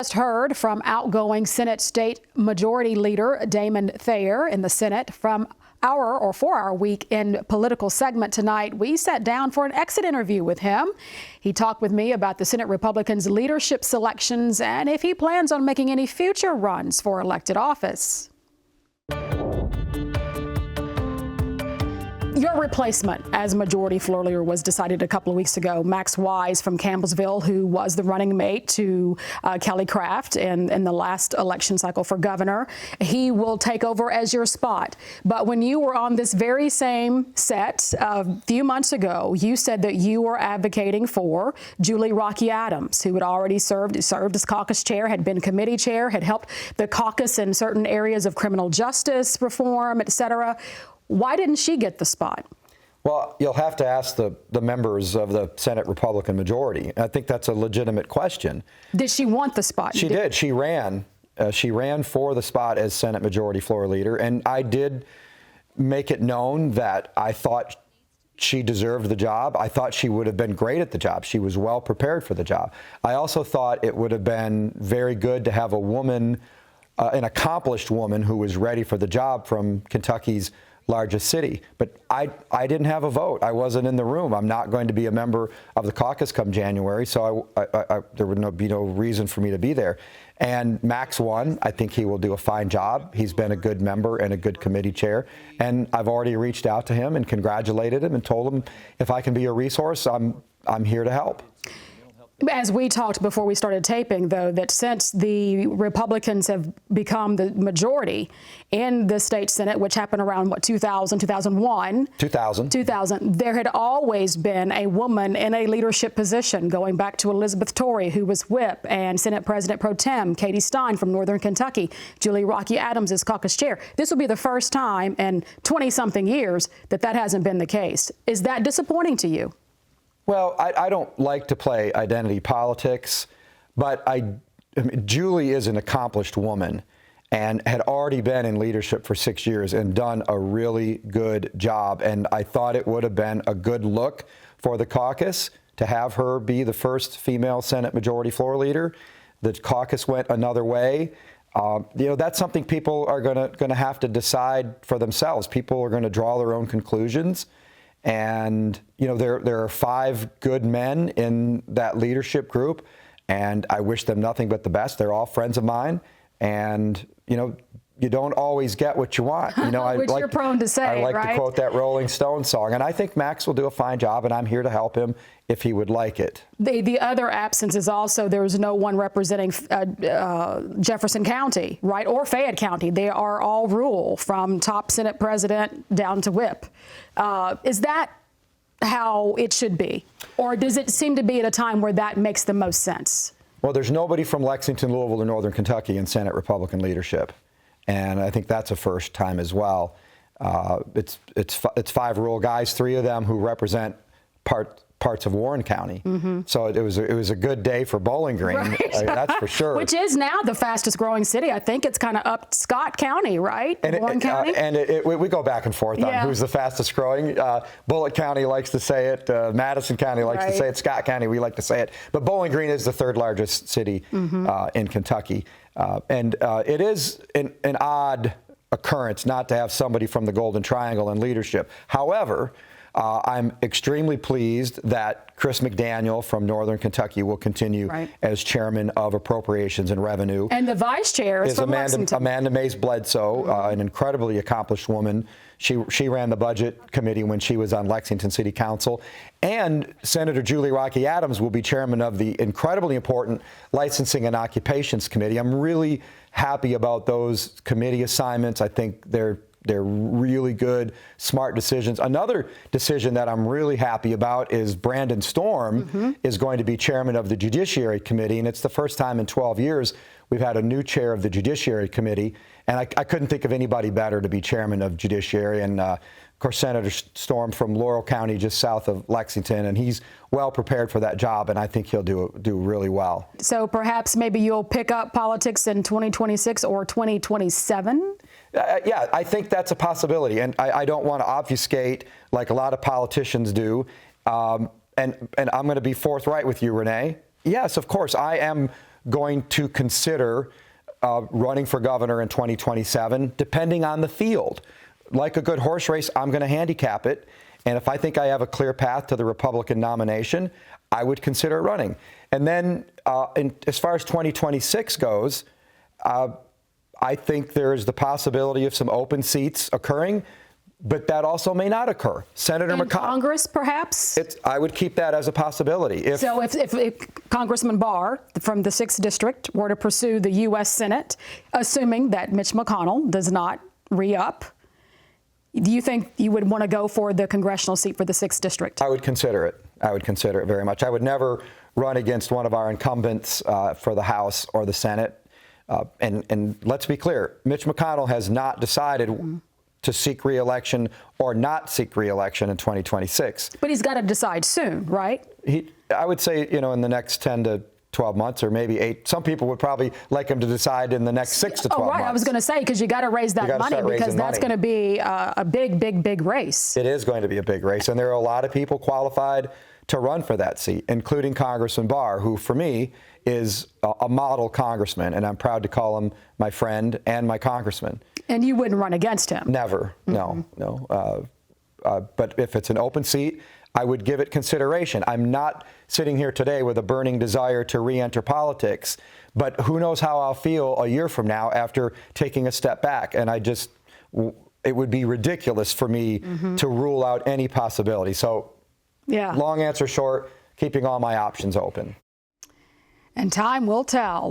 Just heard from outgoing Senate State Majority Leader Damon Thayer in the Senate. From our 4-hour week in political segment tonight, we sat down for an exit interview with him. He talked with me about the Senate Republicans' leadership selections and if he plans on making any future runs for elected office. Your replacement as Majority Floor Leader was decided a couple of weeks ago. Max Wise from Campbellsville, who was the running mate to Kelly Craft in the last election cycle for governor, he will take over as your spot. But when you were on this very same set a few months ago, you said that you were advocating for Julie Rocky Adams, who had already served as caucus chair, had been committee chair, had helped the caucus in certain areas of criminal justice reform, et cetera. Why didn't she get the spot? Well, you'll have to ask the members of the Senate Republican majority. I think that's a legitimate question. Did she want the spot? She did. She ran. She ran for the spot as Senate Majority Floor Leader, and I did make it known that I thought she deserved the job. I thought she would have been great at the job. She was well prepared for the job. I also thought it would have been very good to have a woman, an accomplished woman who was ready for the job from Kentucky's largest city. But I didn't have a vote. I wasn't in the room. I'm not going to be a member of the caucus come January, so there would be no reason for me to be there. And Max won. I think he will do a fine job. He's been a good member and a good committee chair. And I've already reached out to him and congratulated him and told him if I can be a resource, I'm here to help. As we talked before we started taping, though, that since the Republicans have become the majority in the state Senate, which happened around, 2001, there had always been a woman in a leadership position, going back to Elizabeth Torrey, who was whip, and Senate President Pro Tem Katie Stein from Northern Kentucky, Julie Rocky Adams as caucus chair. This will be the first time in 20-something years that hasn't been the case. Is that disappointing to you? Well, I don't like to play identity politics, but I mean, Julie is an accomplished woman and had already been in leadership for 6 years and done a really good job. And I thought it would have been a good look for the caucus to have her be the first female Senate Majority Floor Leader. The caucus went another way. That's something people are going to have to decide for themselves. People are going to draw their own conclusions. And, there are 5 good men in that leadership group, and I wish them nothing but the best. They're all friends of mine, and, you don't always get what you want. Which you're prone to say, I like right? to quote that Rolling Stones song, and I think Max will do a fine job, and I'm here to help him if he would like it. The other absence is also there is no one representing Jefferson County, right, or Fayette County. They are all rural, from top Senate president down to whip. Is that how it should be? Or does it seem to be at a time where that makes the most sense? Well, there's nobody from Lexington, Louisville, or Northern Kentucky in Senate Republican leadership. And I think that's a first time as well. It's 5 rural guys, 3 of them who represent parts of Warren County. Mm-hmm. So it was a good day for Bowling Green, right? That's for sure. Which is now the fastest growing city. I think it's kind of up Scott County, right? Warren County. We go back and forth on who's the fastest growing. Bullitt County likes to say it. Madison County likes to say it. Scott County, we like to say it. But Bowling Green is the 3rd largest city in Kentucky. It is an odd occurrence not to have somebody from the Golden Triangle in leadership. However, I'm extremely pleased that Chris McDaniel from Northern Kentucky will continue as chairman of Appropriations and Revenue. And the vice chair is from Lexington. Amanda Mays Bledsoe, an incredibly accomplished woman. She ran the Budget Committee when she was on Lexington City Council. And Senator Julie Rocky Adams will be chairman of the incredibly important Licensing and Occupations Committee. I'm really happy about those committee assignments. I think they're really good, smart decisions. Another decision that I'm really happy about is Brandon Storm is going to be chairman of the Judiciary Committee, and it's the first time in 12 years we've had a new chair of the Judiciary Committee, and I couldn't think of anybody better to be chairman of Judiciary. And of course, Senator Storm from Laurel County, just south of Lexington, and he's well prepared for that job, and I think he'll do really well. So perhaps maybe you'll pick up politics in 2026 or 2027? Yeah, I think that's a possibility, and I don't want to obfuscate like a lot of politicians do. And I'm going to be forthright with you, Renee. Yes, of course, I am going to consider running for governor in 2027, depending on the field. Like a good horse race, I'm going to handicap it. And if I think I have a clear path to the Republican nomination, I would consider running. And then as far as 2026 goes, I think there is the possibility of some open seats occurring, but that also may not occur. Senator McConnell. Congress, perhaps? I would keep that as a possibility. So if Congressman Barr from the 6th District were to pursue the U.S. Senate, assuming that Mitch McConnell does not re-up, do you think you would want to go for the congressional seat for the 6th District? I would consider it. I would consider it very much. I would never run against one of our incumbents for the House or the Senate. And let's be clear, Mitch McConnell has not decided to seek re-election or not seek re-election in 2026. But he's got to decide soon, right? I would say, in the next 10 to 12 months or maybe 8. Some people would probably like him to decide in the next 6 to 12 months. I was going to say, because you got to raise that money, because that's going to be a big race. It is going to be a big race, and there are a lot of people qualified to run for that seat, including Congressman Barr, who for me is a model congressman, and I'm proud to call him my friend and my congressman. And you wouldn't run against him? Never, no. But if it's an open seat, I would give it consideration. I'm not sitting here today with a burning desire to re-enter politics, but who knows how I'll feel a year from now after taking a step back. And it would be ridiculous for me to rule out any possibility. So, long answer short, keeping all my options open. And time will tell.